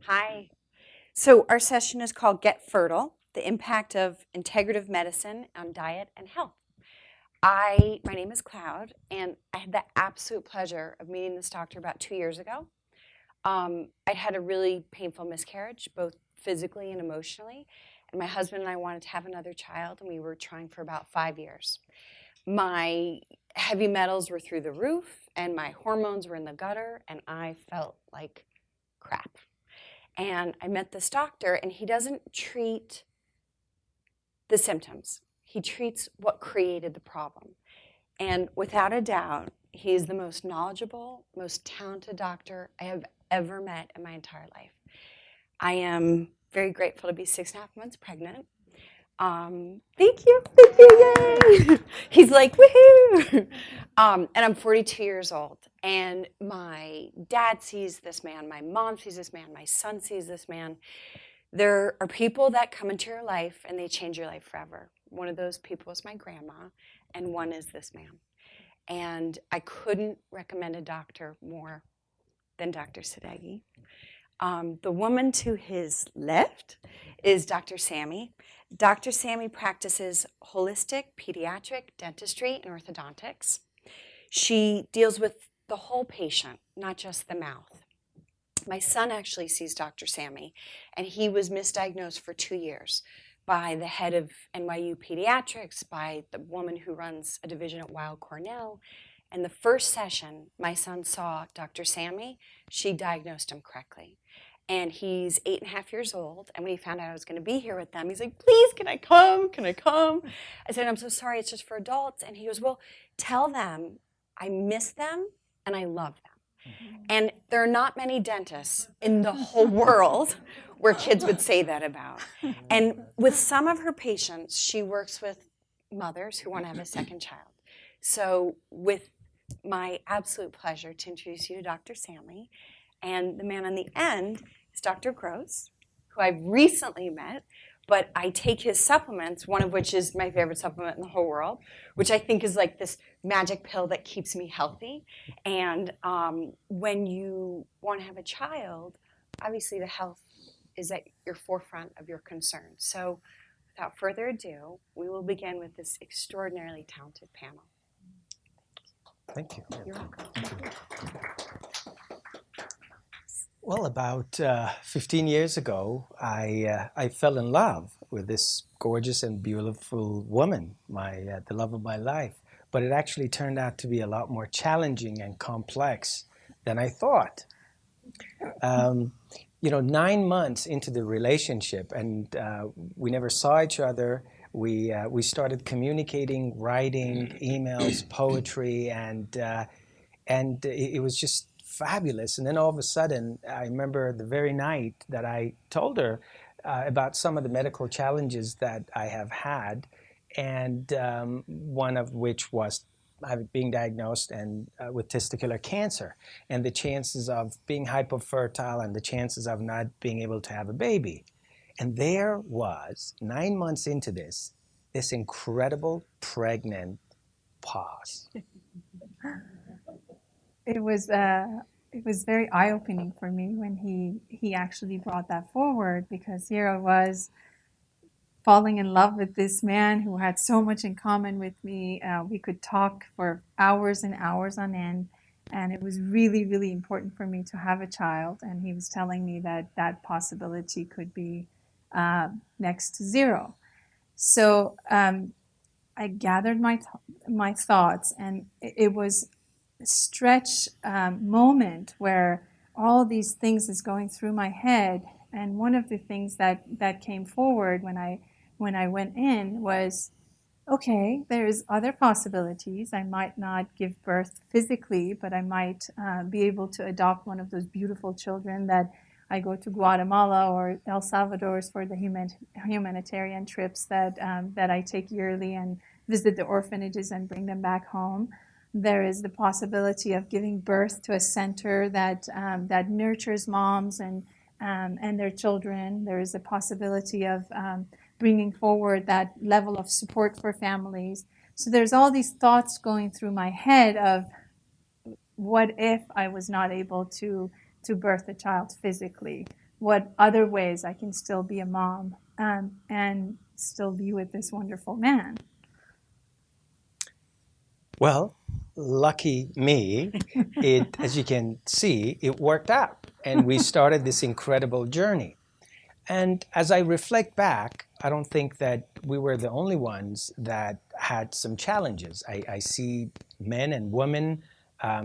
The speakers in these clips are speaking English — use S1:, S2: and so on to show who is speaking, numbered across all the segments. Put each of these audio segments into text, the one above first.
S1: Hi. So our session is called Get Fertile, the impact of integrative medicine on diet and health. My name is Cloud, and I had the absolute pleasure of meeting this doctor about 2 years ago. I had a really painful miscarriage, both physically and emotionally, and my husband and I wanted to have another child, and we were trying for about 5 years. My heavy metals were through the roof, and my hormones were in the gutter, and I felt like crap. And I met this doctor, and he doesn't treat the symptoms. He treats what created the problem. And without a doubt, he's the most knowledgeable, most talented doctor I have ever met in my entire life. I am very grateful to be 6.5 months pregnant. Thank you, yay! He's like, woohoo! And I'm 42 years old, and my dad sees this man, my mom sees this man, my son sees this man. There are people that come into your life and they change your life forever. One of those people is my grandma, and one is this man. And I couldn't recommend a doctor more than Dr. Sadeghi. The woman to his left is Dr. Sammy. Dr. Sammy practices holistic pediatric dentistry and orthodontics. She deals with the whole patient, not just the mouth. My son actually sees Dr. Sammy, and he was misdiagnosed for 2 years by the head of NYU Pediatrics, by the woman who runs a division at Weill Cornell. And the first session my son saw Dr. Sammy, she diagnosed him correctly. And he's 8.5 years old, and when he found out I was going to be here with them, he's like, please, can I come? Can I come? I said, I'm so sorry, it's just for adults. And he goes, well, tell them I miss them and I love them. And there are not many dentists in the whole world where kids would say that about. And with some of her patients, she works with mothers who want to have a second child. So with my absolute pleasure to introduce you to Dr. Sammy. And the man on the end is Dr. Gross, who I've recently met, but I take his supplements, one of which is my favorite supplement in the whole world, which I think is like this magic pill that keeps me healthy. And when you want to have a child, obviously the health is at your forefront of your concerns. So without further ado, we will begin with this extraordinarily talented panel.
S2: Thank you.
S1: You're welcome.
S2: Well, about 15 years ago, I fell in love with this gorgeous and beautiful woman, the love of my life. But it actually turned out to be a lot more challenging and complex than I thought. 9 months into the relationship, and we never saw each other. We started communicating, writing, emails, poetry, and it was just fabulous. And then all of a sudden, I remember the very night that I told her about some of the medical challenges that I have had, and one of which was being diagnosed with testicular cancer, and the chances of being hypofertile and the chances of not being able to have a baby. And there was, 9 months into this incredible pregnant pause.
S3: It was very eye-opening for me when he actually brought that forward, because here I was falling in love with this man who had so much in common with me. We could talk for hours and hours on end, and it was really, really important for me to have a child. And he was telling me that that possibility could be next to zero. So I gathered my thoughts, and it was a stretch moment where all these things is going through my head. And one of the things that came forward when I went in was, okay, there's other possibilities. I might not give birth physically, but I might be able to adopt one of those beautiful children that I go to Guatemala or El Salvador for the humanitarian trips that I take yearly, and visit the orphanages and bring them back home. There is the possibility of giving birth to a center that nurtures moms and their children. There is a possibility of bringing forward that level of support for families. So there's all these thoughts going through my head of, what if I was not able to birth a child physically? what other ways I can still be a mom and still be with this wonderful man.
S2: Well, lucky me, as you can see, it worked out. And we started this incredible journey. And as I reflect back, I don't think that we were the only ones that had some challenges. I see men and women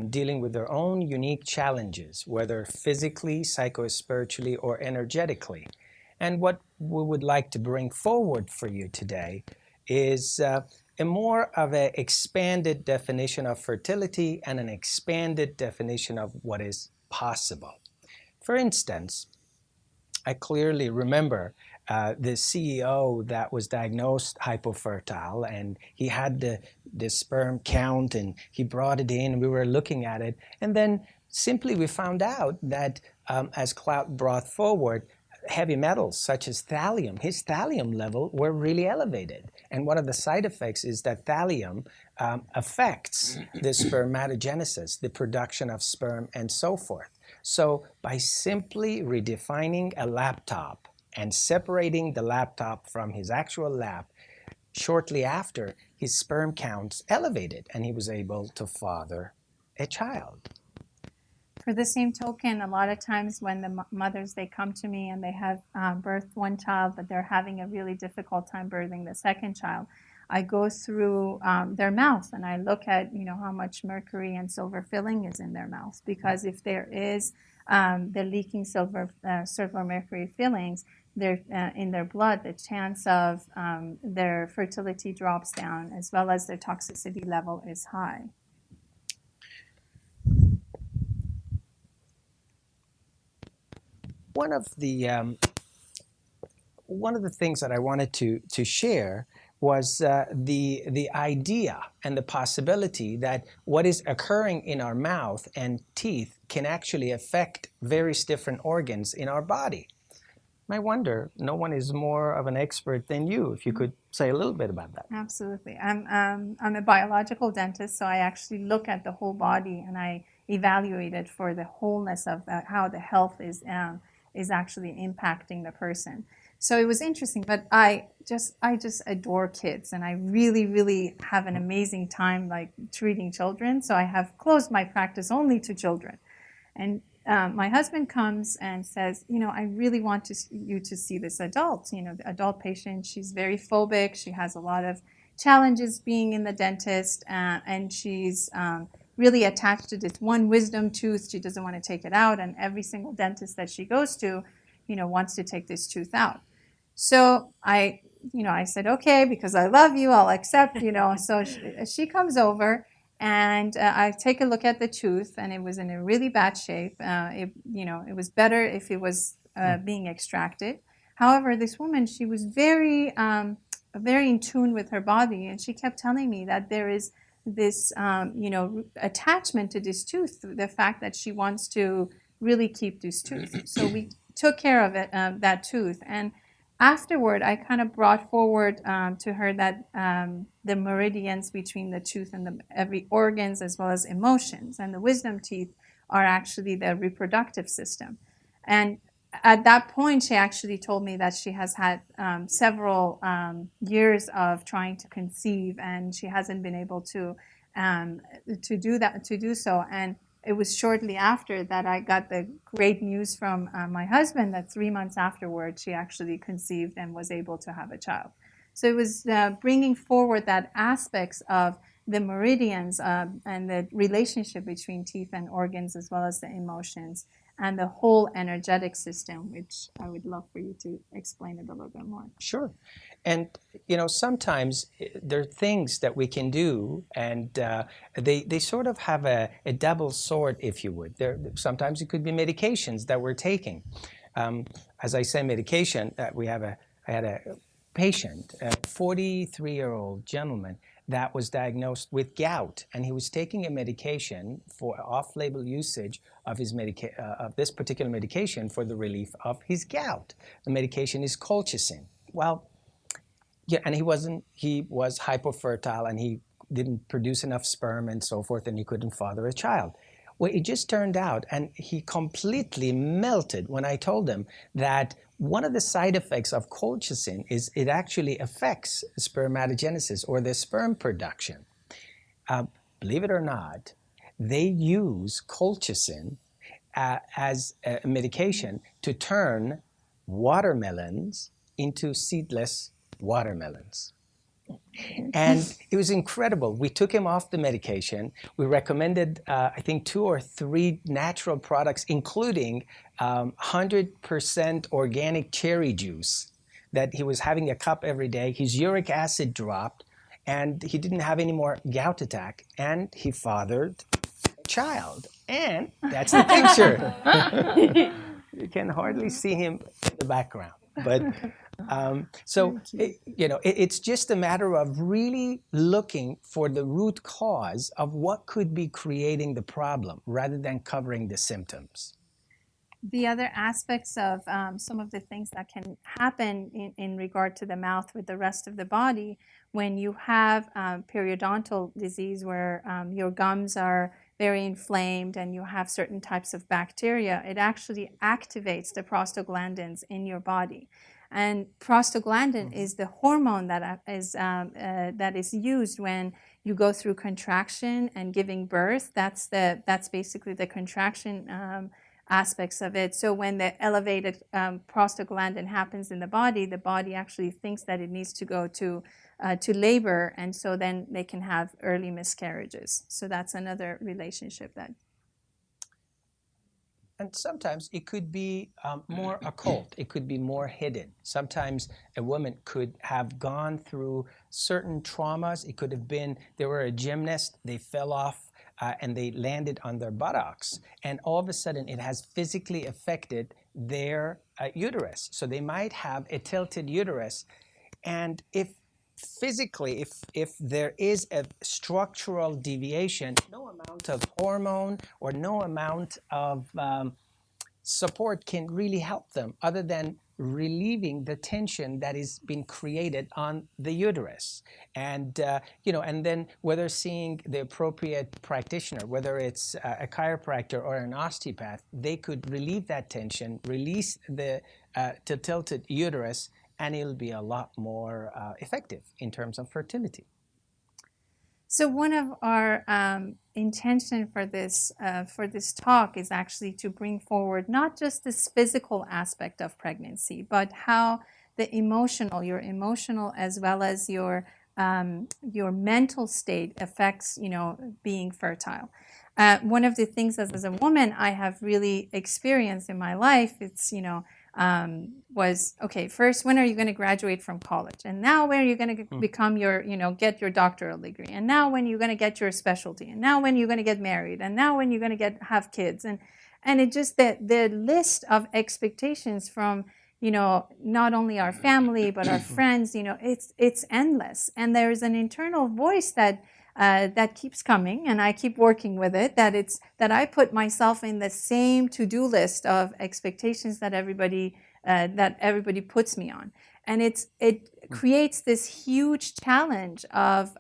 S2: dealing with their own unique challenges, whether physically, psycho-spiritually, or energetically. And what we would like to bring forward for you today is a more of an expanded definition of fertility and an expanded definition of what is possible. For instance, I clearly remember the CEO that was diagnosed hypofertile, and he had the sperm count, and he brought it in, and we were looking at it. And then simply we found out that as Cloud brought forward, heavy metals such as thallium, his thallium level were really elevated. And one of the side effects is that thallium affects the spermatogenesis, the production of sperm, and so forth. So by simply redefining a laptop and separating the laptop from his actual lab, shortly after, his sperm counts elevated and he was able to father a child.
S3: For the same token, a lot of times when the mothers, they come to me and they have birthed one child, but they're having a really difficult time birthing the second child, I go through their mouth and I look at, how much mercury and silver filling is in their mouth. Because if there is the leaking silver mercury fillings in their blood, the chance of their fertility drops down, as well as their toxicity level is high.
S2: One of the things that I wanted to share was the idea and the possibility that what is occurring in our mouth and teeth can actually affect various different organs in our body. I wonder, no one is more of an expert than you, if you could say a little bit about that.
S3: Absolutely. I'm a biological dentist, so I actually look at the whole body and I evaluate it for the wholeness of how the health is actually impacting the person. So it was interesting, but I just adore kids, and I really, really have an amazing time treating children. So I have closed my practice only to children. And my husband comes and says, I really want you to see this adult, the adult patient. She's very phobic. She has a lot of challenges being in the dentist, and she's really attached to this one wisdom tooth. She doesn't want to take it out, and every single dentist that she goes to, wants to take this tooth out. So I said, okay, because I love you, I'll accept, So she comes over, and I take a look at the tooth, and it was in a really bad shape. It was better if it was being extracted. However, this woman, she was very in tune with her body, and she kept telling me that there is this, attachment to this tooth, the fact that she wants to really keep this tooth. So we took care of it, that tooth, and afterward, I kind of brought forward to her that the meridians between the tooth and every organs, as well as emotions, and the wisdom teeth are actually the reproductive system. And at that point, she actually told me that she has had several years of trying to conceive, and she hasn't been able to do so. And it was shortly after that I got the great news from my husband that 3 months afterwards she actually conceived and was able to have a child. So it was bringing forward that aspects of the meridians and the relationship between teeth and organs, as well as the emotions and the whole energetic system, which I would love for you to explain it a little bit more.
S2: Sure. And, sometimes there are things that we can do, and they sort of have a double sword, if you would. Sometimes it could be medications that we're taking. As I say, medication, I had a patient, a 43-year-old gentleman that was diagnosed with gout, and he was taking a medication for off-label usage of this particular medication for the relief of his gout. The medication is colchicine. Well, yeah, and he was hypofertile, and he didn't produce enough sperm and so forth, and he couldn't father a child. Well, it just turned out, and he completely melted when I told him that one of the side effects of colchicine is it actually affects spermatogenesis or the sperm production. Believe it or not, they use colchicine as a medication to turn watermelons into seedless watermelons. And it was incredible. We took him off the medication. We recommended, I think, 2 or 3 natural products, including 100% organic cherry juice that he was having a cup every day. His uric acid dropped, and he didn't have any more gout attack, and he fathered a child. And that's the picture. You can hardly see him in the background. But it's just a matter of really looking for the root cause of what could be creating the problem rather than covering the symptoms.
S3: The other aspects of some of the things that can happen in regard to the mouth with the rest of the body, when you have periodontal disease where your gums are very inflamed and you have certain types of bacteria, it actually activates the prostaglandins in your body. And prostaglandin is the hormone that is used when you go through contraction and giving birth. That's basically the contraction aspects of it. So when the elevated prostaglandin happens in the body actually thinks that it needs to go to labor, and so then they can have early miscarriages. So that's another relationship that.
S2: And sometimes it could be more occult. It could be more hidden. Sometimes a woman could have gone through certain traumas. It could have been they were a gymnast, they fell off and they landed on their buttocks. And all of a sudden it has physically affected their uterus. So they might have a tilted uterus. And if physically, if there is a structural deviation, no amount of hormone or no amount of support can really help them other than relieving the tension that is being created on the uterus. And, and then whether seeing the appropriate practitioner, whether it's a chiropractor or an osteopath, they could relieve that tension, release the tilted uterus, and it'll be a lot more effective in terms of fertility.
S3: So one of our intention for this talk is actually to bring forward not just this physical aspect of pregnancy, but how the your emotional as well as your mental state affects, being fertile. One of the things as a woman I have really experienced in my life, it's, was, okay, first, when are you going to graduate from college? And now when are you going to become your, get your doctoral degree? And now when you're going to get your specialty? And now when you're going to get married? And now when you're going to have kids? And it just, the list of expectations from, not only our family, but our friends, it's endless. And there is an internal voice that keeps coming, and I keep working with it, that I put myself in the same to-do list of expectations that everybody puts me on. And it creates this huge challenge of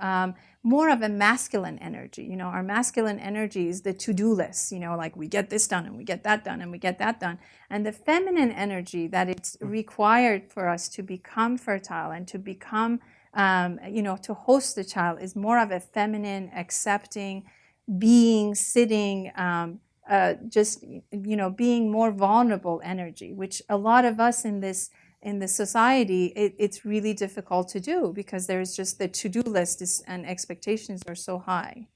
S3: more of a masculine energy. Our masculine energy is the to-do list, like we get this done and we get that done and we get that done. And the feminine energy that it's required for us to become fertile and to become to host the child is more of a feminine, accepting, being, sitting, being more vulnerable energy, which a lot of us in the society, it's really difficult to do because there's just the to-do list and expectations are so high.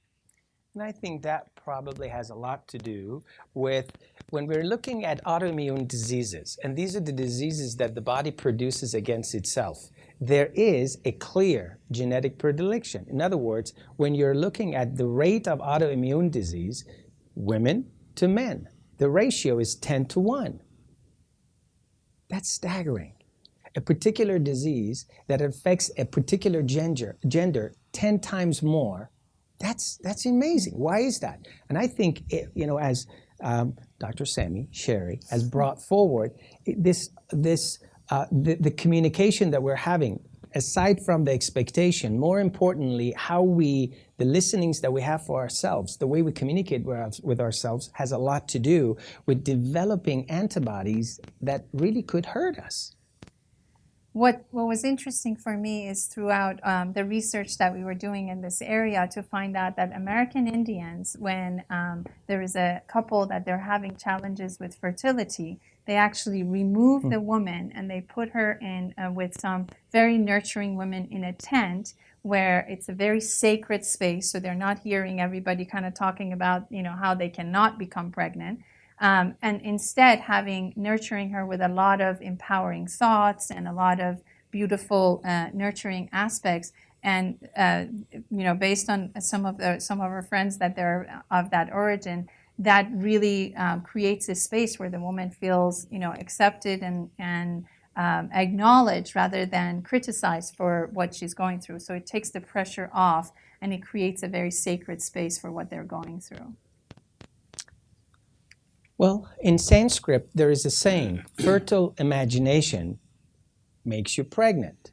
S2: And I think that probably has a lot to do with when we're looking at autoimmune diseases, and these are the diseases that the body produces against itself. There is a clear genetic predilection. In other words, when you're looking at the rate of autoimmune disease, women to men, the ratio is 10-1. That's staggering. A particular disease that affects a particular gender 10 times more, that's amazing. Why is that? And I think, as Dr. Sami Sherry has brought forward, the communication that we're having aside from the expectation, more importantly, how we, the listenings that we have for ourselves, the way we communicate with ourselves has a lot to do with developing antibodies that really could hurt us.
S3: What was interesting for me is throughout the research that we were doing in this area to find out that American Indians, when there is a couple that they're having challenges with fertility, they actually remove the woman and they put her in with some very nurturing women in a tent where it's a very sacred space, so they're not hearing everybody kind of talking about, you know, how they cannot become pregnant. And instead nurturing her with a lot of empowering thoughts and a lot of beautiful nurturing aspects. And you know, based on some of our friends that they're of that origin, that really creates a space where the woman feels, you know, accepted and acknowledged rather than criticized for what she's going through. So it takes the pressure off and it creates a very sacred space for what they're going through.
S2: Well, in Sanskrit, there is a saying, fertile imagination makes you pregnant.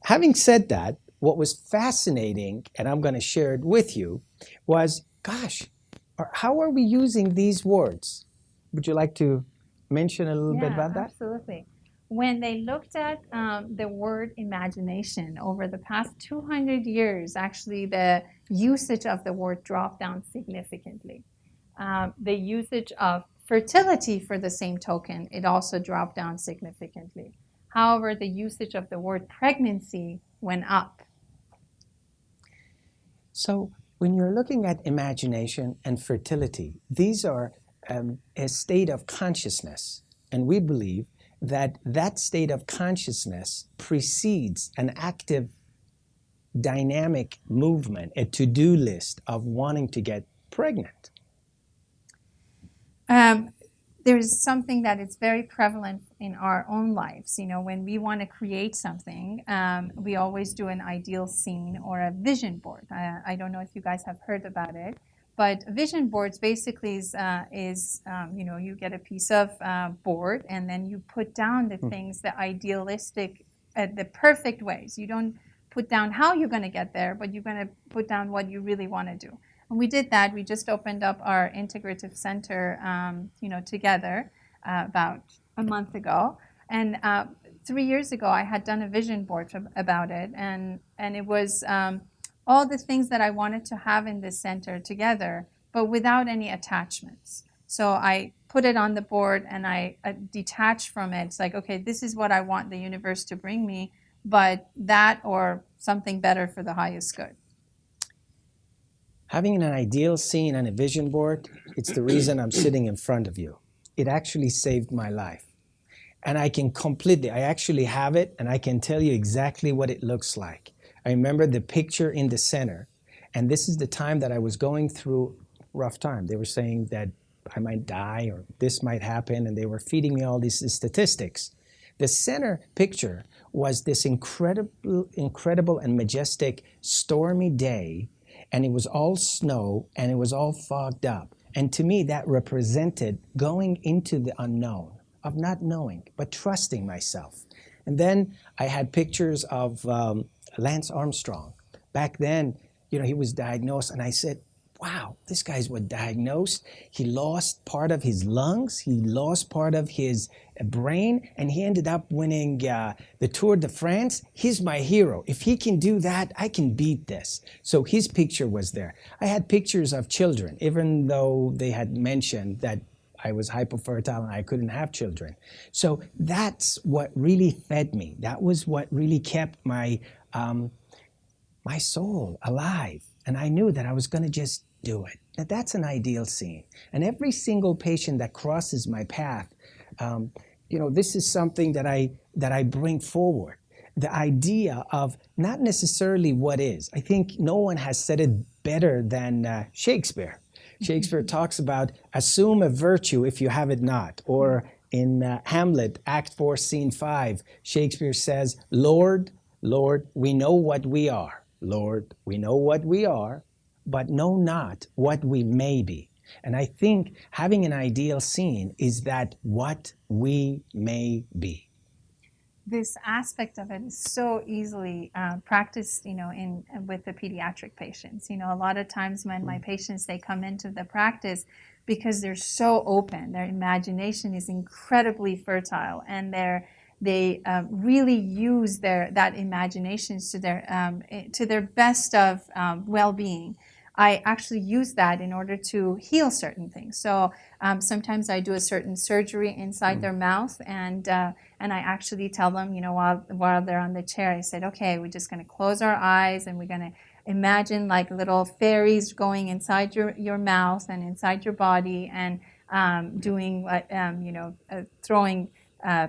S2: Having said that, what was fascinating, and I'm going to share it with you, was, gosh, how are we using these words? Would you like to mention a little bit about that?
S3: Absolutely. When they looked at the word imagination over the past 200 years, actually the usage of the word dropped down significantly. The usage of fertility for the same token, it also dropped down significantly. However, the usage of the word pregnancy went up.
S2: So when you're looking at imagination and fertility, these are a state of consciousness. And we believe that that state of consciousness precedes an active, dynamic movement, a to-do list of wanting to get pregnant.
S3: There's something that is very prevalent in our own lives. You know, when we want to create something, we always do an ideal scene or a vision board. I don't know if you guys have heard about it, but vision boards basically is you know, you get a piece of board and then you put down the things, the idealistic, the perfect ways. You don't put down how you're going to get there, but you're going to put down what you really want to do. And we did that. We just opened up our Integrative Center, you know, together about a month ago. And 3 years ago, I had done a vision board about it. And it was all the things that I wanted to have in this center together, but without any attachments. So I put it on the board and I detached from it. It's like, okay, this is what I want the universe to bring me, but that or something better for the highest good.
S2: Having an ideal scene on a vision board, it's the reason I'm sitting in front of you. It actually saved my life. And I actually have it, and I can tell you exactly what it looks like. I remember the picture in the center, and this is the time that I was going through a rough time. They were saying that I might die or this might happen, and they were feeding me all these statistics. The center picture was this incredible and majestic stormy day, and it was all snow and it was all fogged up. And to me, that represented going into the unknown, of not knowing, but trusting myself. And then I had pictures of Lance Armstrong. Back then, you know, he was diagnosed, and I said, wow, this guy's was diagnosed. He lost part of his lungs, he lost part of his brain, and he ended up winning the Tour de France. He's my hero. If he can do that, I can beat this. So his picture was there. I had pictures of children, even though they had mentioned that I was hypofertile and I couldn't have children. So that's what really fed me. That was what really kept my my soul alive. And I knew that I was going to just do it. Now, that's an ideal scene. And every single patient that crosses my path, you know, this is something that I bring forward. The idea of not necessarily what is. I think no one has said it better than Shakespeare. Shakespeare talks about assume a virtue if you have it not. Or in Hamlet, Act 4, Scene 5, Shakespeare says, Lord, Lord, we know what we are. Lord, we know what we are, but know not what we may be. And I think having an ideal scene is that what we may be.
S3: this aspect of it is so easily practiced, in with the pediatric patients. A lot of times when my patients, they come into the practice because they're so open, their imagination is incredibly fertile, and they really use that imagination to their best of well-being. I actually use that in order to heal certain things. So sometimes I do a certain surgery inside their mouth, and I actually tell them, while they're on the chair, I said, okay, we're just going to close our eyes, and we're going to imagine like little fairies going inside your mouth and inside your body, and doing what, throwing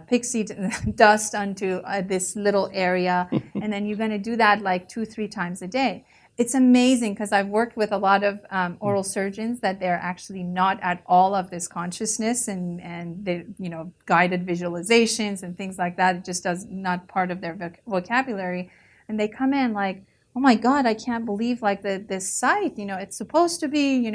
S3: pixie dust onto this little area. And then you're going to do that like 2-3 times a day. It's amazing, because I've worked with a lot of oral surgeons that they're actually not at all of this consciousness, and they, guided visualizations and things like that. It just not part of their vocabulary. And they come in like, oh my God, I can't believe like this site, it's supposed to be,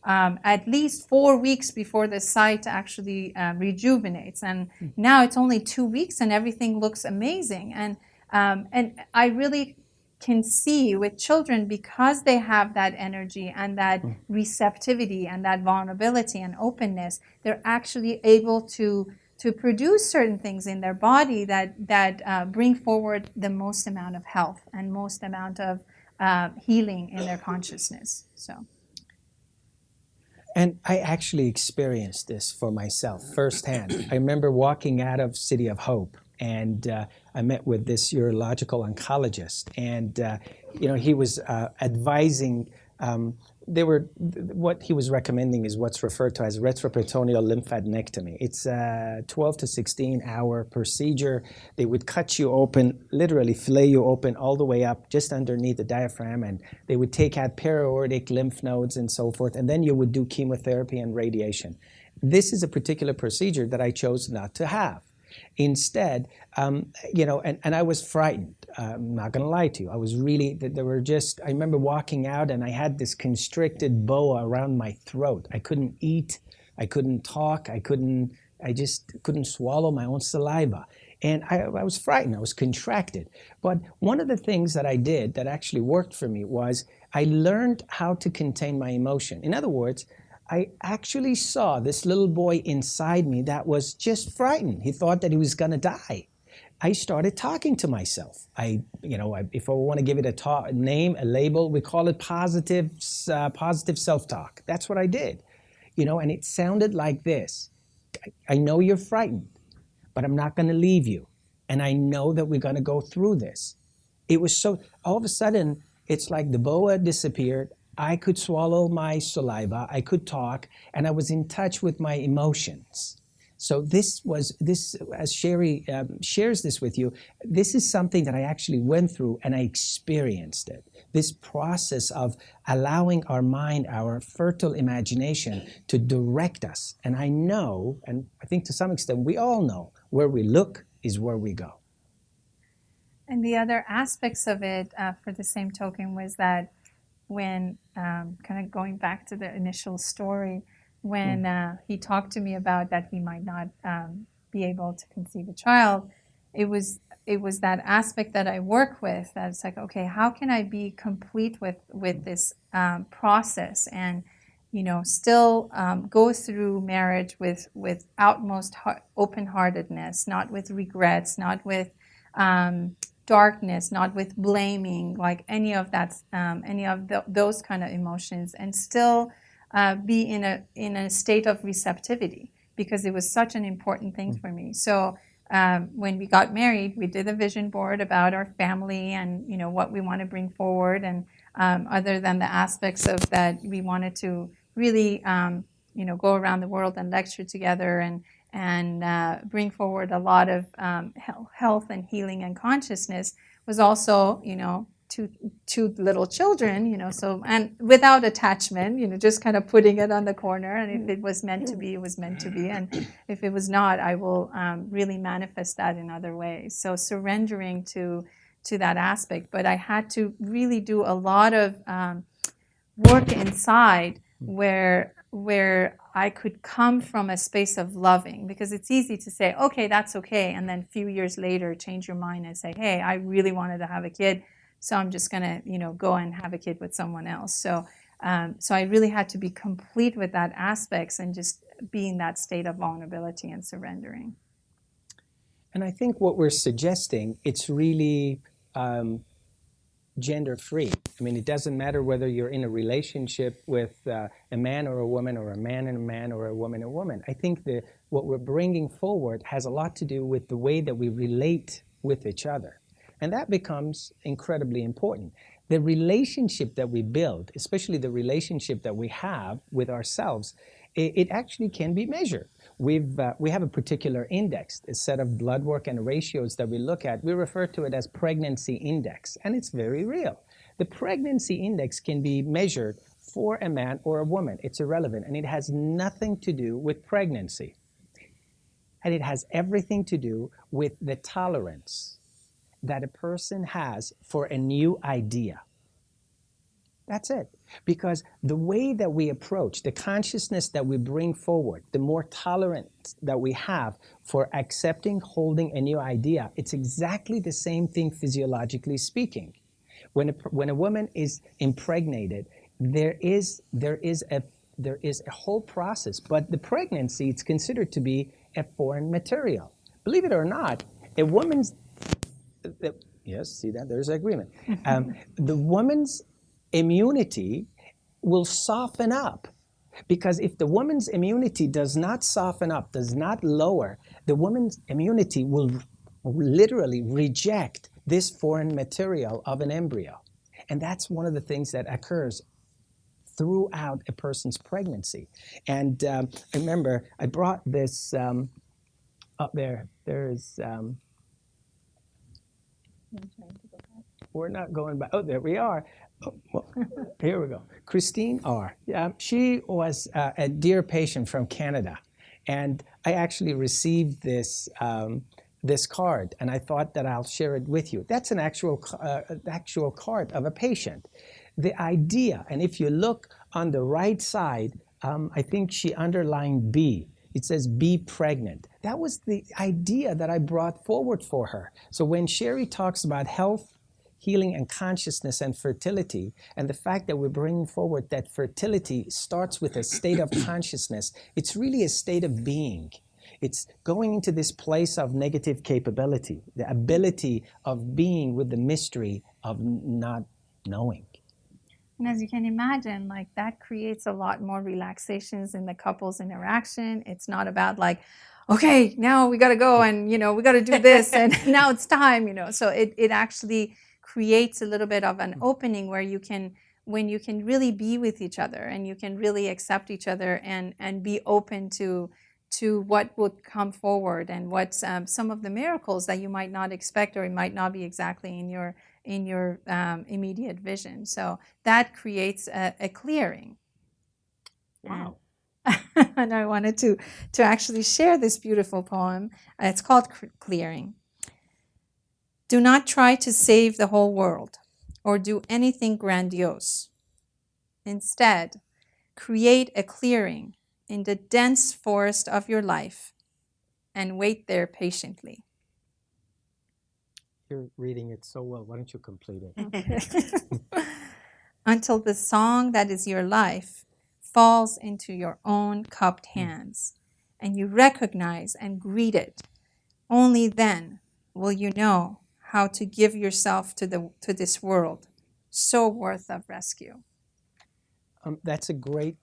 S3: at least 4 weeks before the site actually rejuvenates. And now it's only 2 weeks and everything looks amazing. And I really can see with children, because they have that energy and that receptivity and that vulnerability and openness, they're actually able to produce certain things in their body that bring forward the most amount of health and most amount of healing in their consciousness. So.
S2: And I actually experienced this for myself firsthand. I remember walking out of City of Hope, and I met with this urological oncologist, and he was advising. What he was recommending is what's referred to as retroperitoneal lymphadenectomy. It's a 12 to 16 hour procedure. They would cut you open, literally fillet you open all the way up just underneath the diaphragm, and they would take out para-aortic lymph nodes and so forth, and then you would do chemotherapy and radiation. This is a particular procedure that I chose not to have. Instead, and I was frightened. I'm not going to lie to you. I was really, I remember walking out and I had this constricted boa around my throat. I couldn't eat. I couldn't talk. I just couldn't swallow my own saliva. And I was frightened. I was contracted. But one of the things that I did that actually worked for me was I learned how to contain my emotion. In other words, I actually saw this little boy inside me that was just frightened. He thought that he was going to die. I started talking to myself. If I want to give it a name, a label, we call it positive self-talk. That's what I did. And it sounded like this. I know you're frightened, but I'm not going to leave you. And I know that we're going to go through this. It was so, all of a sudden, it's like the boa disappeared. I could swallow my saliva, I could talk, and I was in touch with my emotions. So this, as Sherry shares this with you, this is something that I actually went through and I experienced it. This process of allowing our mind, our fertile imagination to direct us. And I know, and I think to some extent we all know, where we look is where we go.
S3: And the other aspects of it, for the same token, was that when, kind of going back to the initial story, when he talked to me about that he might not be able to conceive a child, it was that aspect that I work with, that it's like, okay, how can I be complete with this process, and still go through marriage with utmost open-heartedness, not with regrets, not with darkness, not with blaming, like any of that, those kind of emotions, and still be in a state of receptivity, because it was such an important thing for me. So when we got married, we did a vision board about our family and what we want to bring forward, and other than the aspects of that, we wanted to really go around the world and lecture together and bring forward a lot of health and healing and consciousness, was also, two little children, so, and without attachment, just kind of putting it on the corner. And if it was meant to be, it was meant to be. And if it was not, I will really manifest that in other ways. So surrendering to that aspect. But I had to really do a lot of work inside where I could come from a space of loving, because it's easy to say, okay, that's okay, and then a few years later change your mind and say, hey, I really wanted to have a kid, so I'm just going to go and have a kid with someone else. So I really had to be complete with that aspects and just be in that state of vulnerability and surrendering.
S2: And I think what we're suggesting, it's really gender free. I mean, it doesn't matter whether you're in a relationship with a man or a woman, or a man and a man, or a woman and a woman. I think that what we're bringing forward has a lot to do with the way that we relate with each other. And that becomes incredibly important. The relationship that we build, especially the relationship that we have with ourselves, it actually can be measured. We have a particular index, a set of blood work and ratios that we look at. We refer to it as pregnancy index, and it's very real. The pregnancy index can be measured for a man or a woman. It's irrelevant, and it has nothing to do with pregnancy. And it has everything to do with the tolerance that a person has for a new idea. That's it. Because the way that we approach, the consciousness that we bring forward, the more tolerance that we have for accepting, holding a new idea, it's exactly the same thing physiologically speaking. When a woman is impregnated, there is a whole process, but the pregnancy, it's considered to be a foreign material. Believe it or not, a woman's, yes, see that, there's agreement. The woman's immunity will soften up, because if the woman's immunity does not soften up, does not lower, the woman's immunity will literally reject this foreign material of an embryo. And that's one of the things that occurs throughout a person's pregnancy. And remember, I brought this up there. There's we're not going back. Oh, there we are. Oh, well, here we go. Christine R. She was a dear patient from Canada, and I actually received this this card, and I thought that I'll share it with you. That's an actual card of a patient. The idea, and if you look on the right side, I think she underlined B. It says be pregnant. That was the idea that I brought forward for her. So when Sherry talks about health, healing, and consciousness and fertility, and the fact that we're bringing forward that fertility starts with a state of consciousness, it's really a state of being. It's going into this place of negative capability, the ability of being with the mystery of not knowing.
S3: And as you can imagine, like that creates a lot more relaxations in the couple's interaction. It's not about like, okay, now we got to go and, we got to do this and now it's time, So it actually creates a little bit of an opening where when you can really be with each other and you can really accept each other and be open to what would come forward and what some of the miracles that you might not expect, or it might not be exactly in your immediate vision. So that creates a clearing.
S2: Wow.
S3: And I wanted to actually share this beautiful poem. It's called Clearing. Do not try to save the whole world or do anything grandiose. Instead, create a clearing in the dense forest of your life and wait there patiently.
S2: You're reading it so well. Why don't you complete it?
S3: Until the song that is your life falls into your own cupped hands and you recognize and greet it. Only then will you know how to give yourself to this world, so worth of rescue.
S2: That's a great,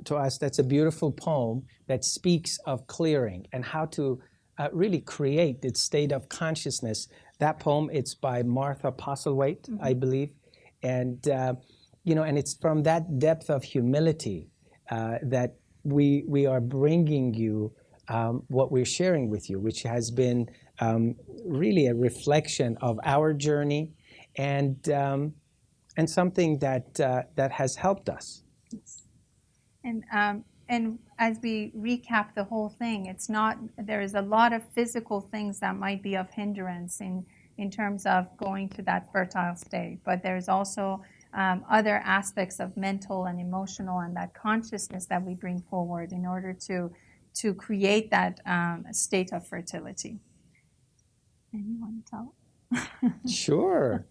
S2: to us, that's a beautiful poem that speaks of clearing and how to really create this state of consciousness. That poem, it's by Martha Postlethwaite, I believe. And, and it's from that depth of humility that we are bringing you what we're sharing with you, which has been really a reflection of our journey and something that has helped us.
S3: And as we recap the whole thing, there is a lot of physical things that might be of hindrance in terms of going to that fertile state, but there's also other aspects of mental and emotional and that consciousness that we bring forward in order to create that state of fertility. Anyone tell?
S2: Sure.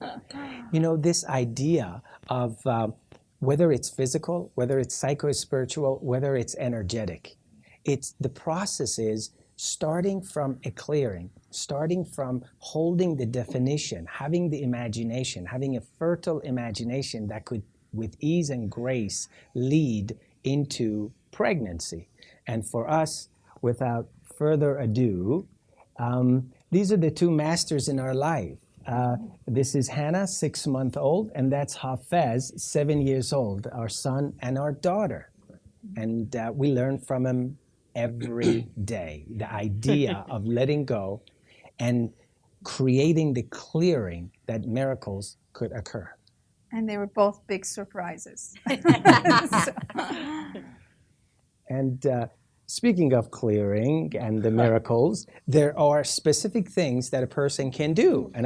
S2: You know, this idea of whether it's physical, whether it's psycho-spiritual, whether it's energetic, the process is starting from a clearing, starting from holding the definition, having the imagination, having a fertile imagination that could, with ease and grace, lead into pregnancy. And for us, without further ado, these are the two masters in our life. This is Hannah, 6-month-old, and that's Hafez, 7 years old, our son and our daughter. And we learn from him every day. The idea of letting go and creating the clearing that miracles could occur.
S3: And they were both big surprises.
S2: And speaking of clearing and the miracles, there are specific things that a person can do. And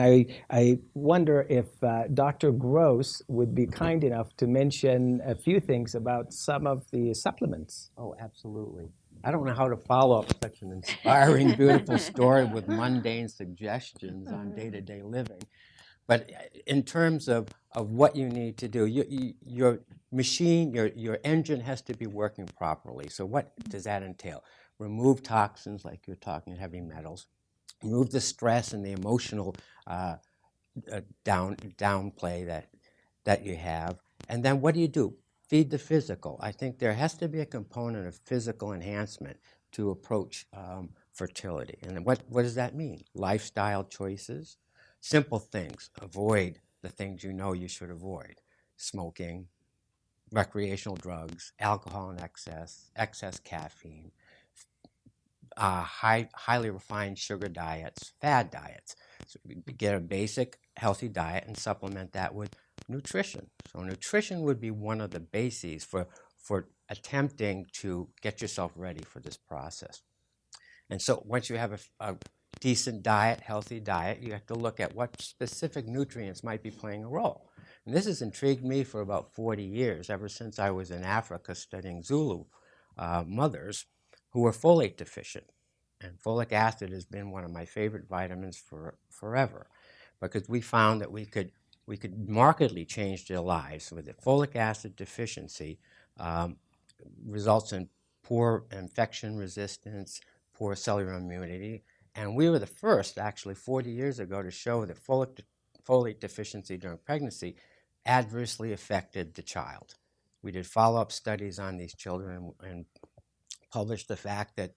S2: I wonder if Dr. Gross would be kind enough to mention a few things about some of the supplements.
S4: Oh, absolutely. I don't know how to follow up such an inspiring, beautiful story with mundane suggestions on day-to-day living. But in terms of what you need to do, your machine, your engine has to be working properly. So what does that entail? Remove toxins, like you're talking, heavy metals. Remove the stress and the emotional downplay that you have. And then what do? Feed the physical. I think there has to be a component of physical enhancement to approach fertility. And what does that mean? Lifestyle choices. Simple things. Avoid the things you know you should avoid. Smoking, recreational drugs, alcohol in excess caffeine, highly refined sugar diets, fad diets. So get a basic healthy diet and supplement that with nutrition. So nutrition would be one of the bases for attempting to get yourself ready for this process. And so once you have a decent diet, healthy diet, you have to look at what specific nutrients might be playing a role. And this has intrigued me for about 40 years, ever since I was in Africa studying Zulu mothers who were folate deficient. And folic acid has been one of my favorite vitamins for forever, because we found that we could markedly change their lives with it. Folic acid deficiency results in poor infection resistance, poor cellular immunity, and we were the first, actually, 40 years ago to show that folate deficiency during pregnancy adversely affected the child. We did follow-up studies on these children and published the fact that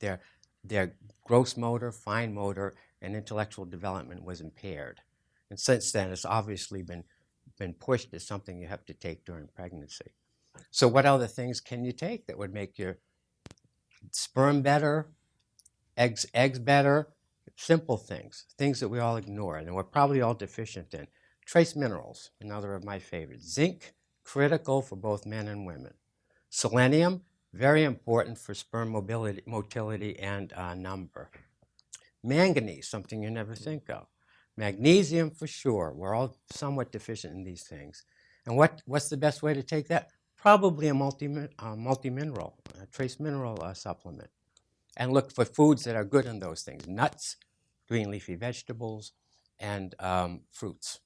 S4: their gross motor, fine motor, and intellectual development was impaired. And since then, it's obviously been pushed as something you have to take during pregnancy. So what other things can you take that would make your sperm better, eggs better? Simple things that we all ignore and we're probably all deficient in. Trace minerals, another of my favorites. Zinc, critical for both men and women. Selenium, very important for sperm motility and number. Manganese, something you never think of. Magnesium, for sure. We're all somewhat deficient in these things. And what's the best way to take that? Probably a multi-mineral, a trace mineral supplement. And look for foods that are good in those things. Nuts, green leafy vegetables, and fruits.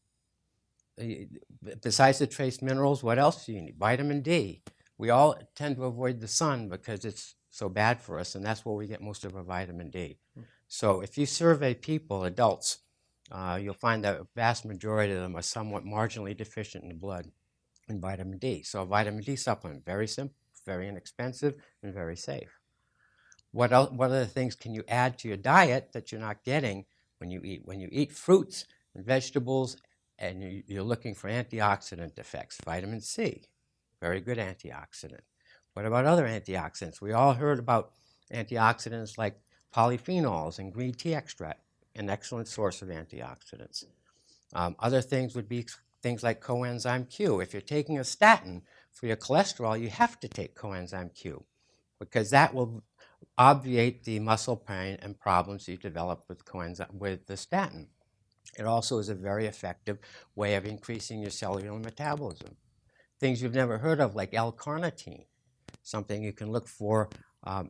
S4: Besides the trace minerals, what else do you need? Vitamin D. We all tend to avoid the sun because it's so bad for us, and that's where we get most of our vitamin D. So if you survey people, adults, you'll find that a vast majority of them are somewhat marginally deficient in the blood in vitamin D. So a vitamin D supplement, very simple, very inexpensive, and very safe. What other things can you add to your diet that you're not getting when you eat? When you eat fruits and vegetables and you're looking for antioxidant effects, vitamin C, very good antioxidant. What about other antioxidants? We all heard about antioxidants like polyphenols and green tea extract, an excellent source of antioxidants. Other things would be things like coenzyme Q. If you're taking a statin for your cholesterol, you have to take coenzyme Q because that will obviate the muscle pain and problems you develop with the statin. It also is a very effective way of increasing your cellular metabolism. things you've never heard of, like L-carnitine, something you can look for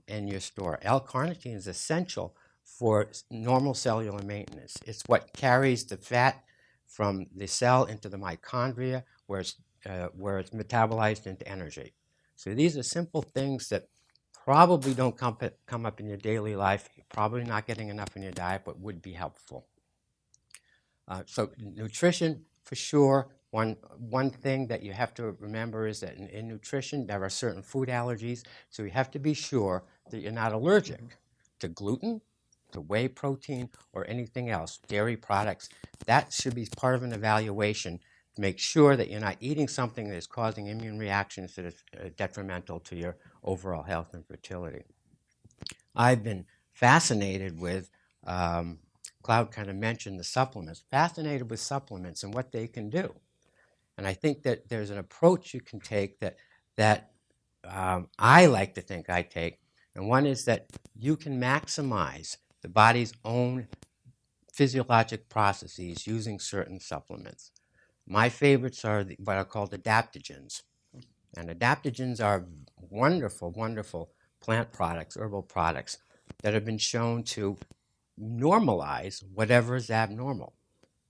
S4: in your store. L-carnitine is essential for normal cellular maintenance. It's what carries the fat from the cell into the mitochondria, where it's metabolized into energy. So these are simple things that probably don't come up in your daily life. You're probably not getting enough in your diet, but would be helpful. So nutrition, for sure. One thing that you have to remember is that in nutrition, there are certain food allergies, so you have to be sure that you're not allergic to gluten, to whey protein, or anything else, dairy products. That should be part of an evaluation to make sure that you're not eating something that is causing immune reactions that is detrimental to your overall health and fertility. I've been fascinated with Cloud kind of mentioned the supplements, fascinated with supplements and what they can do. And I think that there's an approach you can take that I like to think I take, and one is that you can maximize the body's own physiologic processes using certain supplements. My favorites are what are called adaptogens. And adaptogens are wonderful, wonderful plant products, herbal products that have been shown to normalize whatever is abnormal.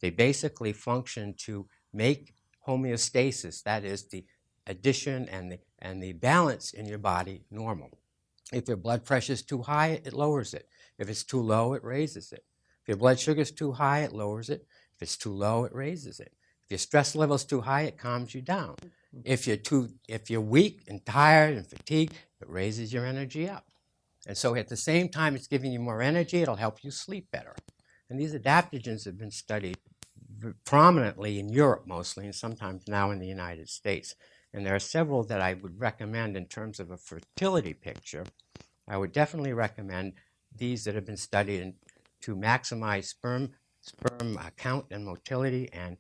S4: They basically function to make homeostasis, that is the addition and the balance in your body, normal. If your blood pressure is too high, it lowers it. If it's too low, it raises it. If your blood sugar is too high, it lowers it. If it's too low, it raises it. If your stress level is too high, it calms you down. If you're weak and tired and fatigued, it raises your energy up. And so at the same time it's giving you more energy, it'll help you sleep better. And these adaptogens have been studied prominently in Europe mostly, and sometimes now in the United States. And there are several that I would recommend in terms of a fertility picture. I would definitely recommend these that have been studied to maximize sperm count and motility and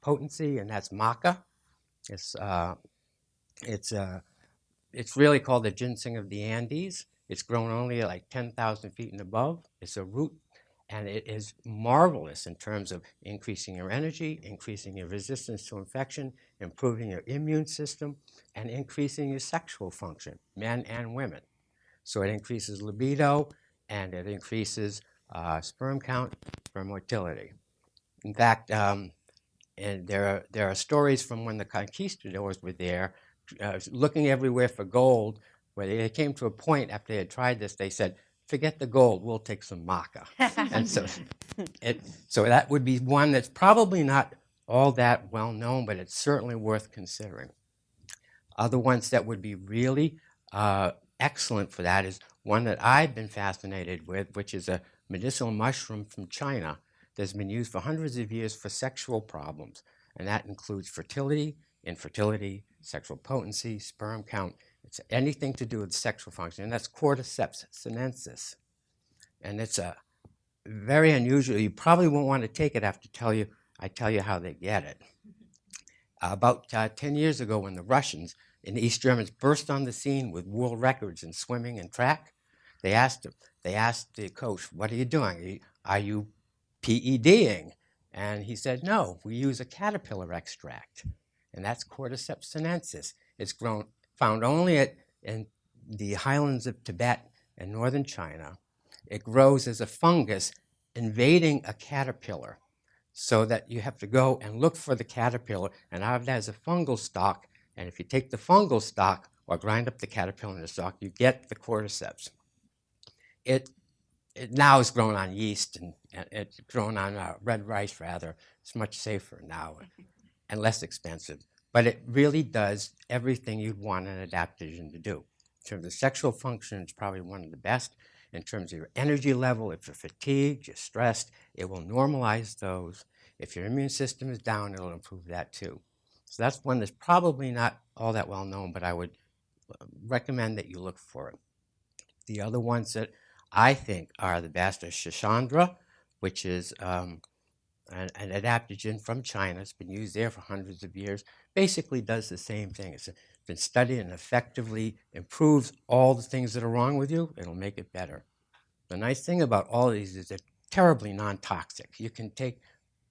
S4: potency, and that's maca. It's really called the ginseng of the Andes. It's grown only at like 10,000 feet and above. It's a root, and it is marvelous in terms of increasing your energy, increasing your resistance to infection, improving your immune system, and increasing your sexual function, men and women. So it increases libido, and it increases sperm count, sperm motility. In fact, and there are stories from when the conquistadors were there, looking everywhere for gold, where they came to a point after they had tried this, they said, forget the gold, we'll take some maca. And so that would be one that's probably not all that well known, but it's certainly worth considering. Other ones that would be really excellent for that is one that I've been fascinated with, which is a medicinal mushroom from China that's been used for hundreds of years for sexual problems. And that includes fertility, infertility, sexual potency, sperm count. It's anything to do with sexual function, and that's Cordyceps sinensis. And it's a very unusual. You probably won't want to take it after I tell you how they get it. About 10 years ago, when the Russians and the East Germans burst on the scene with world records in swimming and track, they asked the coach, "What are you doing? Are you PEDing?" And he said, "No, we use a caterpillar extract, and that's Cordyceps sinensis. It's found only in the highlands of Tibet and northern China. It grows as a fungus invading a caterpillar, so that you have to go and look for the caterpillar, and out of that is a fungal stalk, and if you take the fungal stalk or grind up the caterpillar in the stalk, you get the cordyceps. It now is grown on yeast, and it's grown on red rice, rather. It's much safer now and less expensive. But it really does everything you'd want an adaptogen to do. In terms of sexual function, it's probably one of the best. In terms of your energy level, if you're fatigued, you're stressed, it will normalize those. If your immune system is down, it'll improve that too. So that's one that's probably not all that well known, but I would recommend that you look for it. The other ones that I think are the best are Shashandra, which is an adaptogen from China. It's been used there for hundreds of years. Basically does the same thing. It's been studied and effectively improves all the things that are wrong with you. It'll make it better. The nice thing about all of these is they're terribly non-toxic. You can take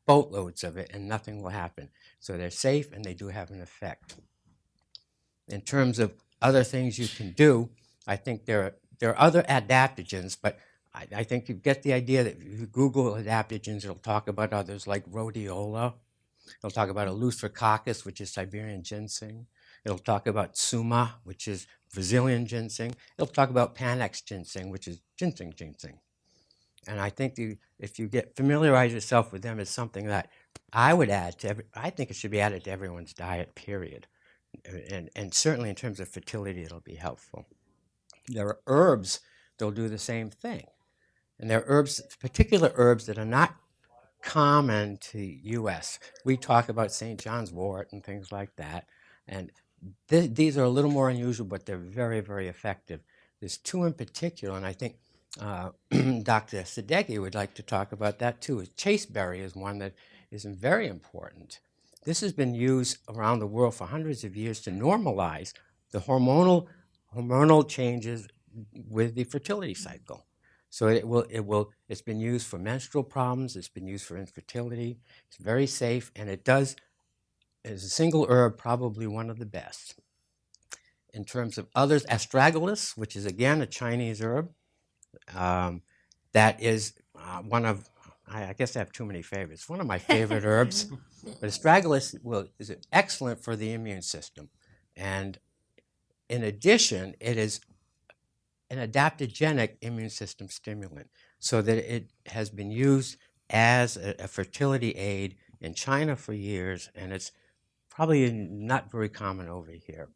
S4: boatloads of it and nothing will happen. So they're safe and they do have an effect. In terms of other things you can do, I think there are other adaptogens, but I think you get the idea that if you Google adaptogens, it'll talk about others like rhodiola. It'll talk about Eleutherococcus, which is Siberian ginseng. It'll talk about suma, which is Brazilian ginseng. It'll talk about Panax ginseng, which is ginseng. And I think if you familiarize yourself with them, it's something that I would add to I think it should be added to everyone's diet, period. And certainly in terms of fertility, it'll be helpful. There are herbs that'll do the same thing. And there are herbs, particular herbs that are not common to U.S. We talk about St. John's wort and things like that. And these are a little more unusual, but they're very, very effective. There's two in particular, and I think Dr. Sadeghi would like to talk about that too. Chasteberry is one that is very important. This has been used around the world for hundreds of years to normalize the hormonal changes with the fertility cycle. So it's been used for menstrual problems, it's been used for infertility, it's very safe, and it does, as a single herb, probably one of the best. In terms of others, astragalus, which is again a Chinese herb, that is one of, I guess I have too many favorites, one of my favorite herbs. But astragalus is excellent for the immune system. And in addition, it is an adaptogenic immune system stimulant, so that it has been used as a fertility aid in China for years, and it's probably not very common over here.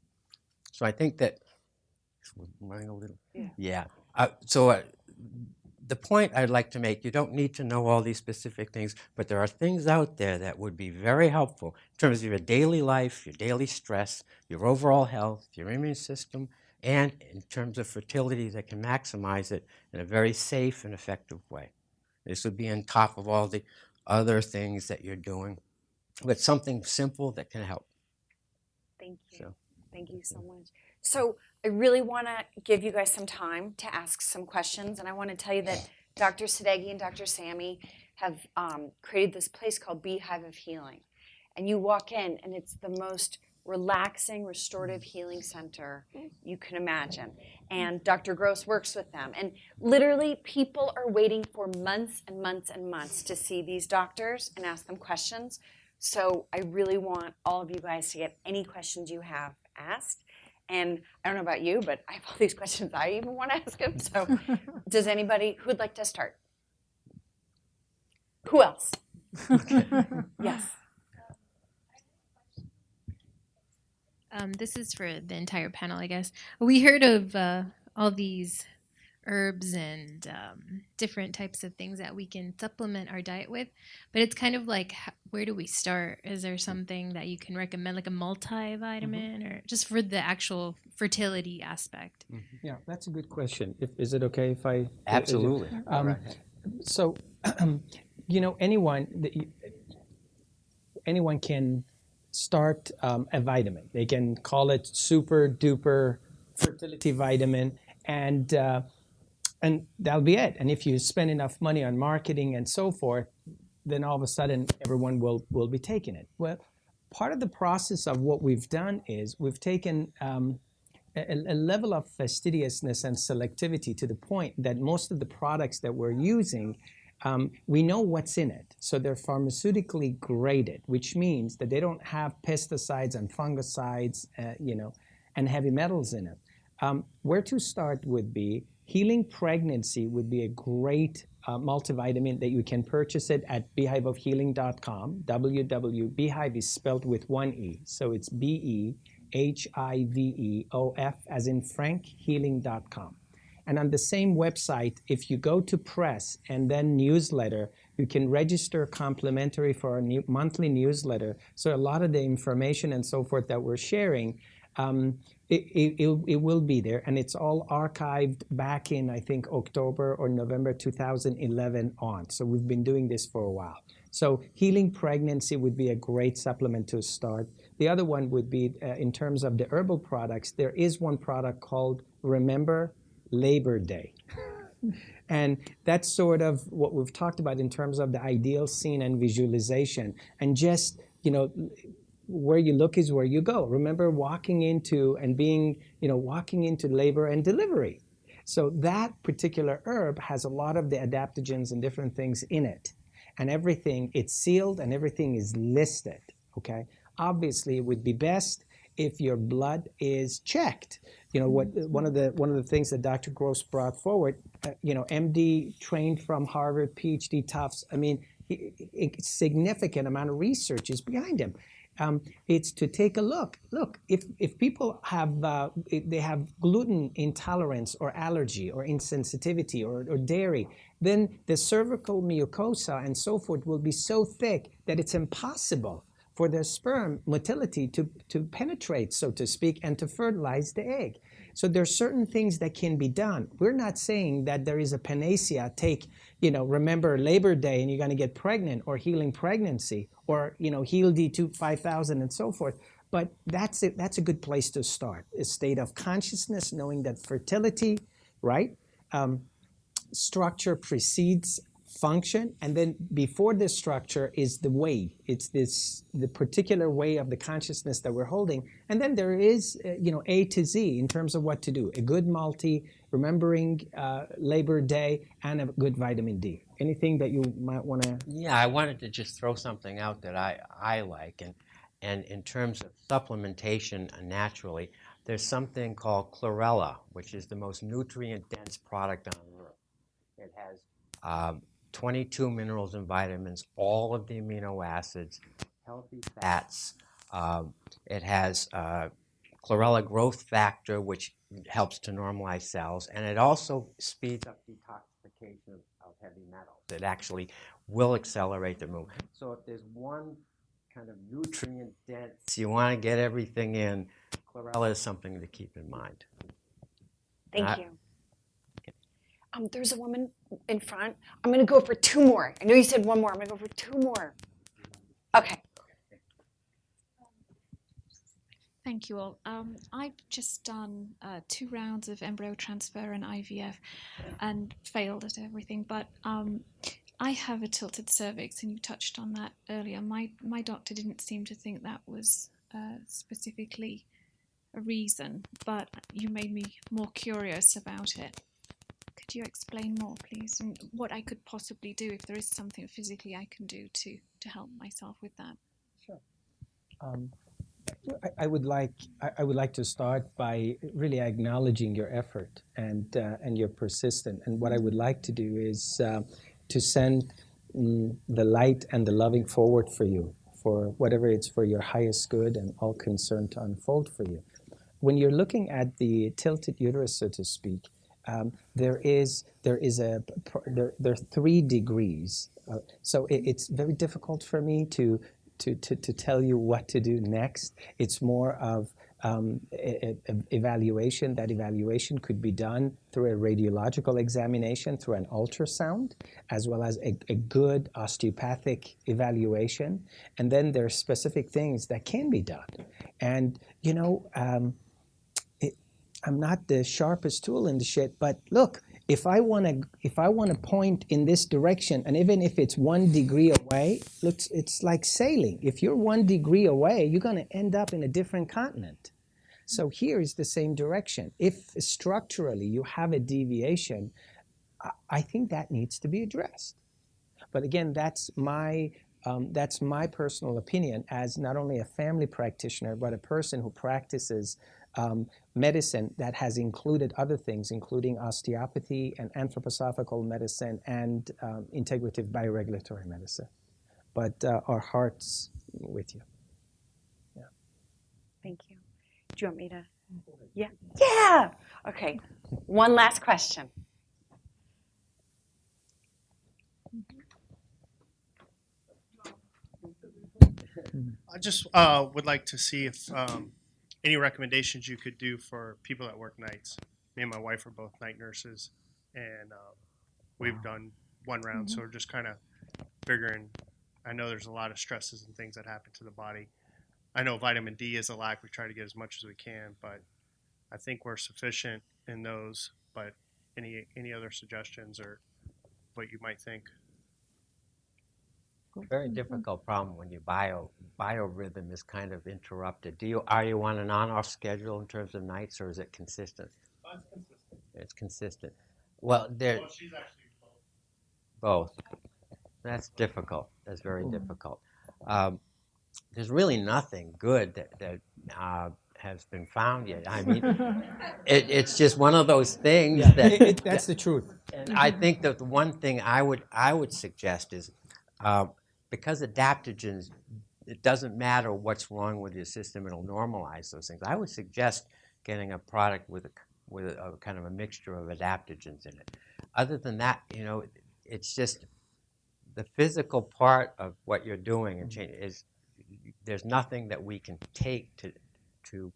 S4: So I think that, we're running a little, yeah. So the point I'd like to make, you don't need to know all these specific things, but there are things out there that would be very helpful in terms of your daily life, your daily stress, your overall health, your immune system, and in terms of fertility that can maximize it in a very safe and effective way. This would be on top of all the other things that you're doing, but something simple that can help.
S1: Thank you. Thank you so much. So I really want to give you guys some time to ask some questions, and I want to tell you that Dr. Sadeghi and Dr. Sammy have created this place called Beehive of Healing. And you walk in, and it's the most relaxing, restorative healing center you can imagine. And Dr. Gross works with them. And literally, people are waiting for months and months and months to see these doctors and ask them questions. So I really want all of you guys to get any questions you have asked. And I don't know about you, but I have all these questions I even want to ask them. So does anybody, who would like to start? Who else? Yes.
S5: This is for the entire panel, I guess. We heard of all these herbs and different types of things that we can supplement our diet with, but it's kind of like, where do we start? Is there something that you can recommend, like a multivitamin, or just for the actual fertility aspect?
S2: Yeah, that's a good question. Is it okay if I?
S4: Absolutely.
S2: So, anyone can start a vitamin. They can call it super duper fertility vitamin, and that'll be it. And if you spend enough money on marketing and so forth, then all of a sudden everyone will be taking it. Well, part of the process of what we've done is we've taken a level of fastidiousness and selectivity to the point that most of the products that we're using, we know what's in it. So they're pharmaceutically graded, which means that they don't have pesticides and fungicides, and heavy metals in it. Where to start would be Healing Pregnancy would be a great multivitamin that you can purchase it at beehiveofhealing.com. Beehive is spelled with one E, so it's BEHIVEOF as in Frank, healing.com. And on the same website, if you go to press and then newsletter, you can register complimentary for our monthly newsletter. So a lot of the information and so forth that we're sharing, it will be there, and it's all archived back in, I think, October or November 2011 on. So we've been doing this for a while. So Healing Pregnancy would be a great supplement to start. The other one would be, in terms of the herbal products, there is one product called Remember Labor Day. And that's sort of what we've talked about in terms of the ideal scene and visualization. And just, where you look is where you go. Remember walking into and being, walking into labor and delivery. So that particular herb has a lot of the adaptogens and different things in it. And everything, it's sealed and everything is listed, okay? Obviously, it would be best if your blood is checked. One of the things that Dr. Gross brought forward, MD, trained from Harvard, PhD, Tufts. I mean, a significant amount of research is behind him. It's to take a look. Look, if people have they have gluten intolerance or allergy or insensitivity or dairy, then the cervical mucosa and so forth will be so thick that it's impossible for their sperm motility to penetrate, so to speak, and to fertilize the egg. So there are certain things that can be done. We're not saying that there is a panacea. Remember Labor Day and you're going to get pregnant, or healing pregnancy, or heal D2 5000 and so forth. But that's a good place to start. A state of consciousness, knowing that fertility, right? Structure precedes function, and then before this structure is the way. It's the particular way of the consciousness that we're holding, and then there is A to Z in terms of what to do. A good multi, remembering Labor Day, and a good vitamin D. Anything that you might want to?
S4: Yeah, I wanted to just throw something out that I like, and in terms of supplementation naturally, there's something called chlorella, which is the most nutrient-dense product on earth. It has 22 minerals and vitamins, all of the amino acids, healthy fats. It has chlorella growth factor, which helps to normalize cells, and it also speeds up detoxification of heavy metals. It actually will accelerate the movement. So if there's one kind of nutrient dense, you want to get everything in, chlorella is something to keep in mind.
S1: Thank you. There's a woman in front. I'm going to go for two more. I know you said one more. I'm going to go for two more. Okay.
S6: Thank you all. I've just done 2 rounds of embryo transfer and IVF and failed at everything, but I have a tilted cervix, and you touched on that earlier. My doctor didn't seem to think that was specifically a reason, but you made me more curious about it. Could you explain more, please, and what I could possibly do, if there is something physically I can do to help myself with that?
S2: Sure. I would like to start by really acknowledging your effort and your persistence. And what I would like to do is to send the light and the loving forward for you, for whatever it's for your highest good and all concerned to unfold for you. When you're looking at the tilted uterus, so to speak, there are 3 degrees. So it's very difficult for me to tell you what to do next. It's more of evaluation. That evaluation could be done through a radiological examination, through an ultrasound, as well as a good osteopathic evaluation. And then there are specific things that can be done. And, I'm not the sharpest tool in the shed, but look, if I want to point in this direction, and even if it's 1 degree away, look, it's like sailing. If you're 1 degree away, you're going to end up in a different continent. So here is the same direction. If structurally you have a deviation, I think that needs to be addressed. But again, that's my personal opinion as not only a family practitioner, but a person who practices medicine that has included other things, including osteopathy and anthroposophical medicine and integrative bioregulatory medicine. But our hearts with you. Yeah.
S1: Thank you. Do you want me to? Yeah. Yeah. Okay. One last question.
S7: I just would like to see if any recommendations you could do for people that work nights. Me and my wife are both night nurses, and we've done 1 round, so we're just kind of figuring. I know there's a lot of stresses and things that happen to the body. I know vitamin D is a lack. We try to get as much as we can, but I think we're sufficient in those. But any other suggestions or what you might think?
S4: Very difficult problem when your biorhythm is kind of interrupted. Are you on an on-off schedule in terms of nights, or is it consistent?
S7: It's consistent.
S4: It's consistent. Well,
S7: She's actually
S4: both. That's difficult. That's very difficult. There's really nothing good that has been found yet. I mean, it's just one of those things
S2: That's the truth.
S4: And I think that the one thing I would suggest is because adaptogens, it doesn't matter what's wrong with your system; it'll normalize those things. I would suggest getting a product with a kind of a mixture of adaptogens in it. Other than that, it's just the physical part of what you're doing and change is. There's nothing that we can take to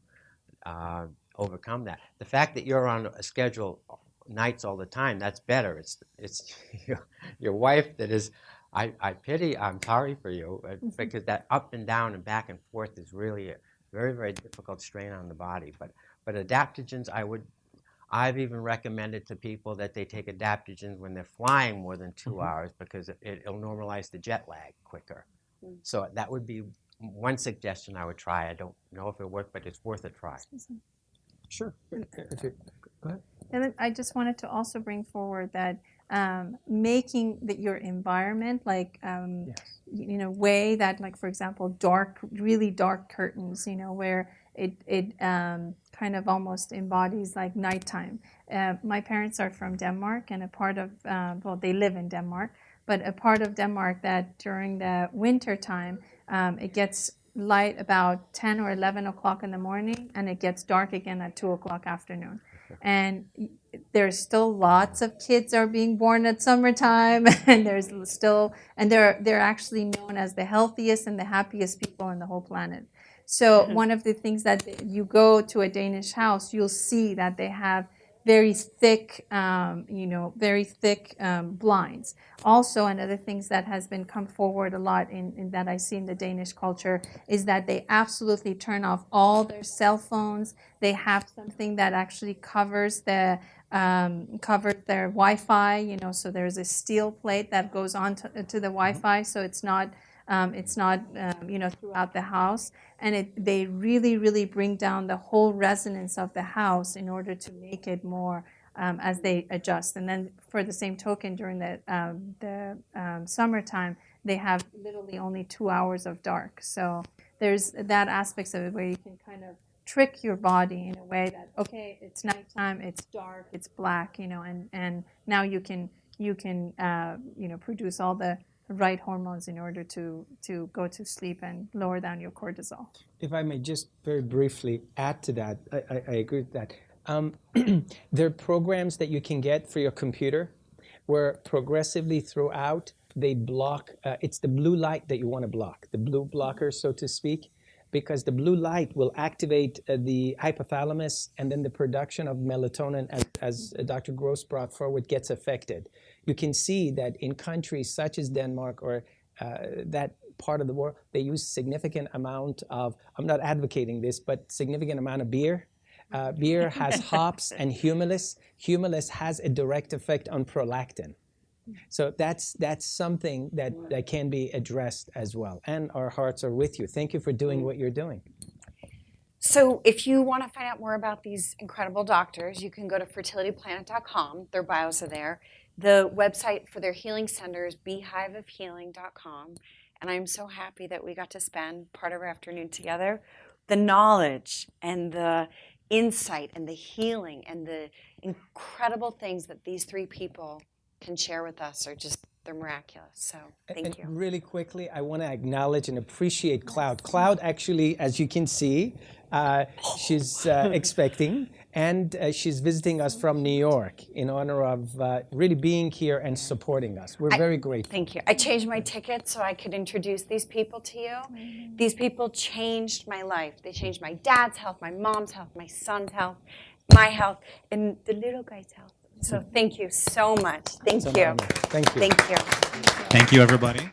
S4: overcome that. The fact that you're on a schedule nights all the time, that's better. It's your wife that is. I pity. I'm sorry for you because that up and down and back and forth is really a very, very difficult strain on the body. But adaptogens, I've even recommended to people that they take adaptogens when they're flying more than 2 hours because it'll normalize the jet lag quicker. So that would be one suggestion I would try. I don't know if it'll work, but it's worth a try.
S2: Sure. Go ahead.
S3: And then I just wanted to also bring forward that making your environment like way that, like, for example, really dark curtains, where it kind of almost embodies like nighttime. My parents are from Denmark, and a part of they live in Denmark, but a part of Denmark that during the winter time it gets light about 10 or 11 o'clock in the morning, and it gets dark again at 2 o'clock afternoon. And there's still lots of kids are being born at summertime, and they're actually known as the healthiest and the happiest people on the whole planet. So one of the things that you go to a Danish house, you'll see that they have very thick, blinds. Also, another things that has been come forward a lot in that I see in the Danish culture is that they absolutely turn off all their cell phones. They have something that actually covers their Wi-Fi. So there's a steel plate that goes on to the Wi-Fi, so it's not throughout the house. And they really, really bring down the whole resonance of the house in order to make it more as they adjust. And then for the same token, during the summertime, they have literally only 2 hours of dark. So there's that aspects of it where you can kind of trick your body in a way that, okay, it's nighttime, it's dark, it's black, and now you can produce all the right hormones in order to go to sleep and lower down your cortisol.
S2: If I may just very briefly add to that, I agree with that. There are programs that you can get for your computer where progressively throughout they block, it's the blue light that you want to block, the blue blocker, so to speak, because the blue light will activate the hypothalamus, and then the production of melatonin, as Dr. Gross brought forward, gets affected. You can see that in countries such as Denmark or that part of the world, they use significant amount of, I'm not advocating this, but significant amount of beer. Beer has hops and humulus. Humulus has a direct effect on prolactin. So that's something that can be addressed as well. And our hearts are with you. Thank you for doing what you're doing.
S1: So if you want to find out more about these incredible doctors, you can go to fertilityplanet.com. Their bios are there. The website for their healing center is beehiveofhealing.com. And I'm so happy that we got to spend part of our afternoon together. The knowledge and the insight and the healing and the incredible things that these three people can share with us are just, they're miraculous. So thank you.
S2: Really quickly, I want to acknowledge and appreciate Cloud. Cloud actually, as you can see, she's expecting, and she's visiting us from New York in honor of really being here and supporting us. We're very grateful.
S1: Thank you. I changed my ticket so I could introduce these people to you. These people changed my life. They changed my dad's health, my mom's health, my son's health, my health, and the little guy's health. So thank you so much. Thank you.
S2: Thank you.
S1: Thank you.
S8: Thank you, everybody.